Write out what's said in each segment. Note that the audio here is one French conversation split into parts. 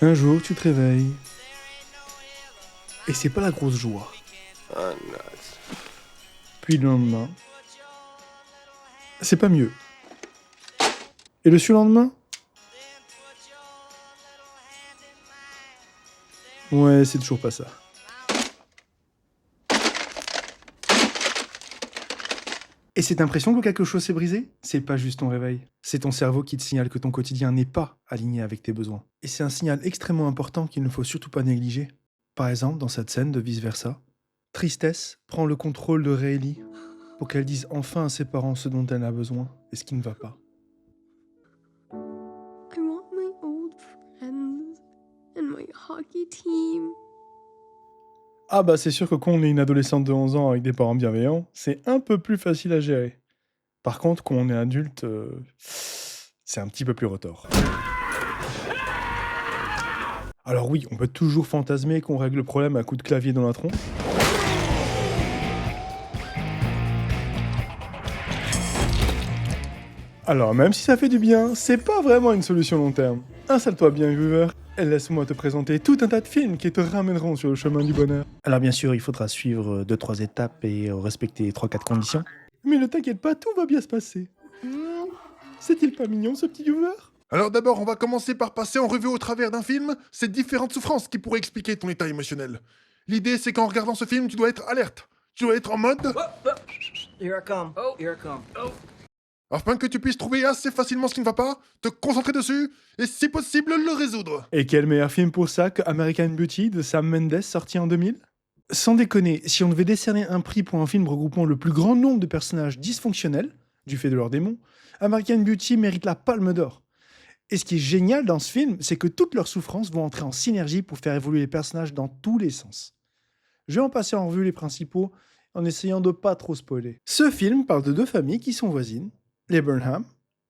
Un jour, tu te réveilles, et c'est pas la grosse joie. Oh, nuts. Puis le lendemain, c'est pas mieux. Et le surlendemain, ouais, c'est toujours pas ça. Et cette impression que quelque chose s'est brisé, c'est pas juste ton réveil. C'est ton cerveau qui te signale que ton quotidien n'est pas aligné avec tes besoins. Et c'est un signal extrêmement important qu'il ne faut surtout pas négliger. Par exemple, dans cette scène de vice-versa, Tristesse prend le contrôle de Rayleigh pour qu'elle dise enfin à ses parents ce dont elle a besoin et ce qui ne va pas. I want my old friends and my hockey team. Ah bah c'est sûr que quand on est une adolescente de 11 ans avec des parents bienveillants, c'est un peu plus facile à gérer. Par contre, quand on est adulte, c'est un petit peu plus retors. Alors oui, on peut toujours fantasmer qu'on règle le problème à coups de clavier dans la tronche. Alors même si ça fait du bien, c'est pas vraiment une solution long terme. Installe-toi bien, viewer, et laisse-moi te présenter tout un tas de films qui te ramèneront sur le chemin du bonheur. Alors bien sûr, il faudra suivre 2-3 étapes et respecter 3-4 conditions. Mais ne t'inquiète pas, tout va bien se passer. C'est-il pas mignon ce petit viewer? Alors d'abord, on va commencer par passer en revue au travers d'un film ces différentes souffrances qui pourraient expliquer ton état émotionnel. L'idée, c'est qu'en regardant ce film, tu dois être alerte. Tu dois être en mode... Here I come. Oh, here I come. Oh. Afin que tu puisses trouver assez facilement ce qui ne va pas, te concentrer dessus, et si possible, le résoudre. Et quel meilleur film pour ça que American Beauty de Sam Mendes sorti en 2000? Sans déconner, si on devait décerner un prix pour un film regroupant le plus grand nombre de personnages dysfonctionnels, du fait de leurs démons, American Beauty mérite la Palme d'Or. Et ce qui est génial dans ce film, c'est que toutes leurs souffrances vont entrer en synergie pour faire évoluer les personnages dans tous les sens. Je vais en passer en revue les principaux en essayant de pas trop spoiler. Ce film parle de deux familles qui sont voisines, les Burnham,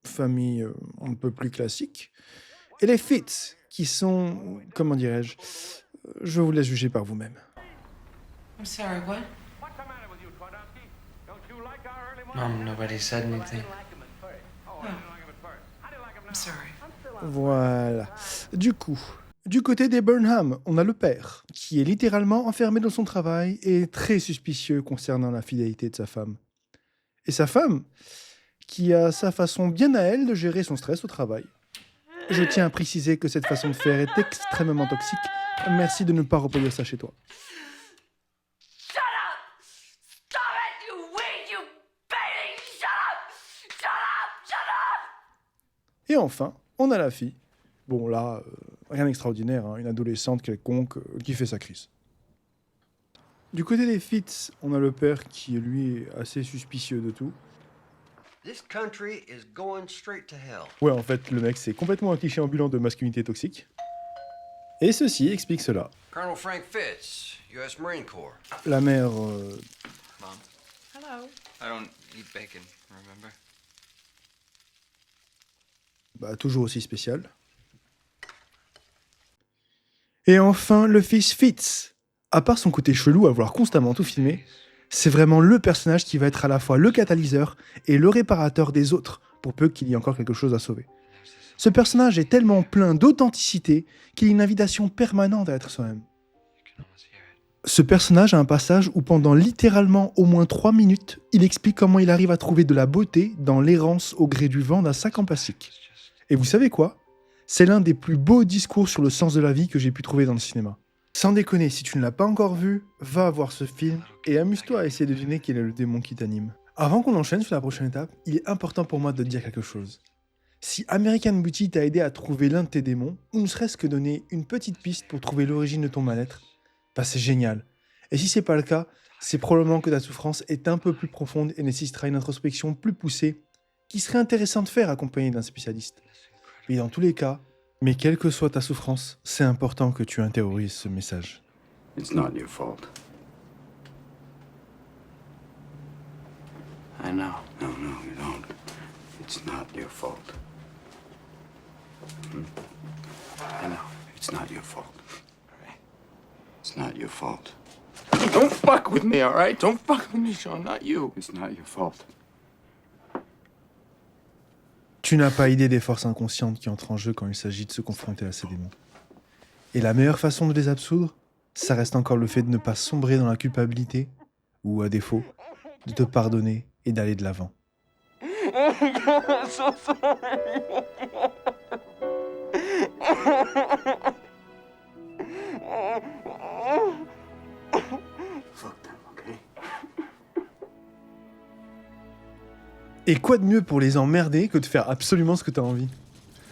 famille un peu plus classique, et les Fitz, qui sont, comment dirais-je, je vous laisse juger par vous-même. I'm sorry, what? What's the matter with you, Twardowski? Don't you like our early morning? Mom, nobody said anything. Oh, I didn't like him at first. How do you like him now? I'm sorry. Voilà. Du coup, du côté des Burnham, on a le père, qui est littéralement enfermé dans son travail et très suspicieux concernant la fidélité de sa femme. Et sa femme, qui a sa façon bien à elle de gérer son stress au travail. Je tiens à préciser que cette façon de faire est extrêmement toxique. Merci de ne pas reproduire ça chez toi. Shut up! Stop it, you weed, you baby! Shut up! Shut up! Shut up! Et enfin, on a la fille. Bon là, rien d'extraordinaire, hein, une adolescente quelconque qui fait sa crise. Du côté des Fitz, on a le père qui, lui, est assez suspicieux de tout. This country is going straight to hell. Ouais, en fait, le mec, c'est complètement un cliché ambulant de masculinité toxique. Et ceci explique cela. Colonel Frank Fitz, U.S. Marine Corps. La mère... Mom. Hello. I don't eat bacon, remember? toujours aussi spéciale. Et enfin, le fils Fitz. À part son côté chelou à vouloir constamment tout filmer, c'est vraiment le personnage qui va être à la fois le catalyseur et le réparateur des autres, pour peu qu'il y ait encore quelque chose à sauver. Ce personnage est tellement plein d'authenticité qu'il est une invitation permanente à être soi-même. Ce personnage a un passage où pendant littéralement au moins 3 minutes, il explique comment il arrive à trouver de la beauté dans l'errance au gré du vent d'un sac en plastique. Et vous savez quoi? C'est l'un des plus beaux discours sur le sens de la vie que j'ai pu trouver dans le cinéma. Sans déconner, si tu ne l'as pas encore vu, va voir ce film et amuse-toi à essayer de deviner quel est le démon qui t'anime. Avant qu'on enchaîne sur la prochaine étape, il est important pour moi de te dire quelque chose. Si American Beauty t'a aidé à trouver l'un de tes démons, ou ne serait-ce que donner une petite piste pour trouver l'origine de ton mal-être, bah c'est génial. Et si c'est pas le cas, c'est probablement que ta souffrance est un peu plus profonde et nécessitera une introspection plus poussée, qui serait intéressant de faire accompagné d'un spécialiste. Et dans tous les cas, mais quelle que soit ta souffrance, c'est important que tu intériorises ce message. It's not your fault. I know. No, you don't. It's not your fault. I know. It's not your fault. All right. It's not your fault. Don't fuck with me, all right? Don't fuck with me, Sean, not you. It's not your fault. Tu n'as pas idée des forces inconscientes qui entrent en jeu quand il s'agit de se confronter à ces démons. Et la meilleure façon de les absoudre, ça reste encore le fait de ne pas sombrer dans la culpabilité, ou à défaut, de te pardonner et d'aller de l'avant. Fuck them, okay? Et quoi de mieux pour les emmerder que de faire absolument ce que t'as envie?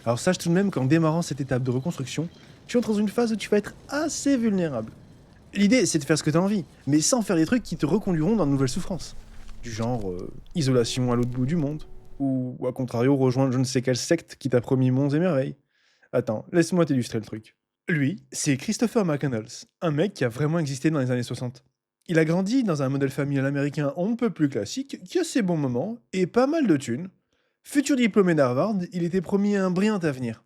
Alors sache tout de même qu'en démarrant cette étape de reconstruction, tu entres dans une phase où tu vas être assez vulnérable. L'idée, c'est de faire ce que t'as envie, mais sans faire des trucs qui te reconduiront dans de nouvelles souffrances. Du genre, isolation à l'autre bout du monde, ou à contrario, rejoindre je ne sais quelle secte qui t'a promis monts et merveilles. Attends, laisse-moi t'illustrer le truc. Lui, c'est Christopher McCandles, un mec qui a vraiment existé dans les années 60. Il a grandi dans un modèle familial américain on ne peut plus classique, qui a ses bons moments, et pas mal de thunes. Futur diplômé d'Harvard, il était promis un brillant avenir.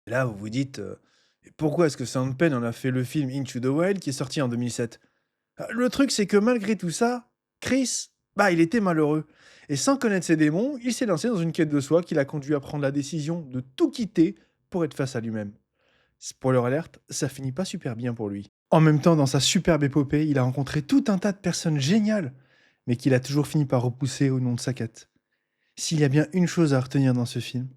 Là, vous vous dites, pourquoi est-ce que Sean Penn en a fait le film Into the Wild qui est sorti en 2007 ? Le truc, c'est que malgré tout ça, Chris, il était malheureux. Et sans connaître ses démons, il s'est lancé dans une quête de soi qui l'a conduit à prendre la décision de tout quitter pour être face à lui-même. Spoiler alerte, ça finit pas super bien pour lui. En même temps, dans sa superbe épopée, il a rencontré tout un tas de personnes géniales, mais qu'il a toujours fini par repousser au nom de sa quête. S'il y a bien une chose à retenir dans ce film,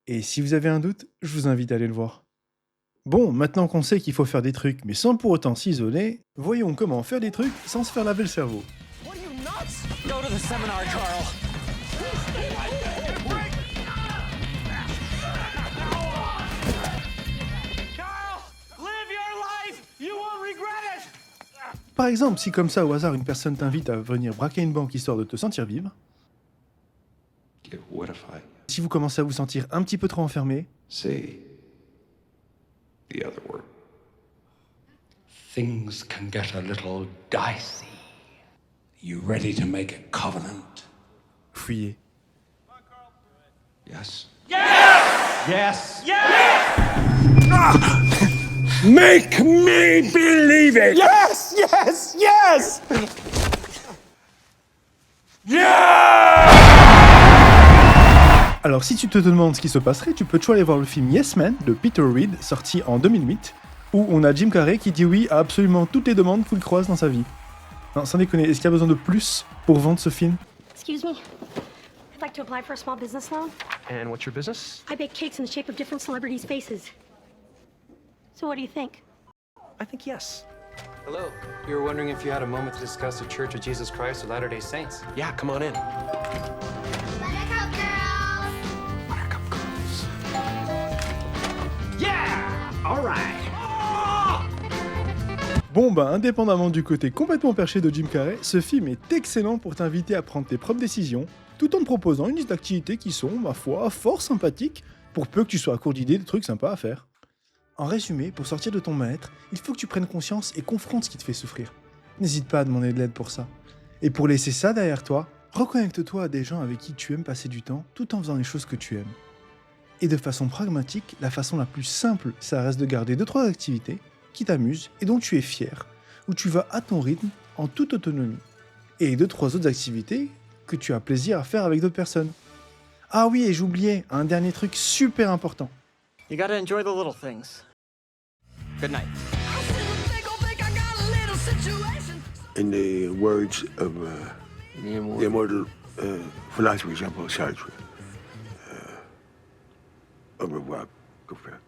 et si vous avez un doute, je vous invite à aller le voir. Bon, maintenant qu'on sait qu'il faut faire des trucs, mais sans pour autant s'isoler, voyons comment faire des trucs sans se faire laver le cerveau. Go to the seminar, Carl. Carl, live your life. You won't regret it. Par exemple, si comme ça au hasard une personne t'invite à venir braquer une banque histoire de te sentir vivre, What if I si vous commencez à vous sentir un petit peu trop enfermé, say the other word? Things can get a little dicey. You ready to make a covenant? fuyez. Yes. Yes! Make me believe it! Yes! Yes! Yes! Alors si tu te demandes ce qui se passerait, tu peux toujours aller voir le film Yes Man de Peter Reed, sorti en 2008, où on a Jim Carrey qui dit oui à absolument toutes les demandes qu'il croise dans sa vie. Non, sans déconner, est-ce qu'il y a besoin de plus pour vendre ce film ? Excuse me. I'd like to apply for a small business loan. And what's your business? I bake cakes in the shape of different celebrities' faces. So what do you think? I think yes. Hello. You were wondering if you had a moment to discuss the Church of Jesus Christ of Latter-day Saints. Yeah, come on in. Bon indépendamment du côté complètement perché de Jim Carrey, ce film est excellent pour t'inviter à prendre tes propres décisions, tout en te proposant une liste d'activités qui sont, ma foi, fort sympathiques, pour peu que tu sois à court d'idées de trucs sympas à faire. En résumé, pour sortir de ton mal-être, il faut que tu prennes conscience et confrontes ce qui te fait souffrir. N'hésite pas à demander de l'aide pour ça. Et pour laisser ça derrière toi, reconnecte-toi à des gens avec qui tu aimes passer du temps, tout en faisant les choses que tu aimes. Et de façon pragmatique, la façon la plus simple, ça reste de garder 2-3 activités qui t'amusent et dont tu es fier, où tu vas à ton rythme, en toute autonomie. Et 2-3 autres activités que tu as plaisir à faire avec d'autres personnes. Ah oui, et j'oubliais, un dernier truc super important. You gotta enjoy the little things. Good night. In the words of the immortal philosopher Jean-Paul Sartre, au revoir, good friend.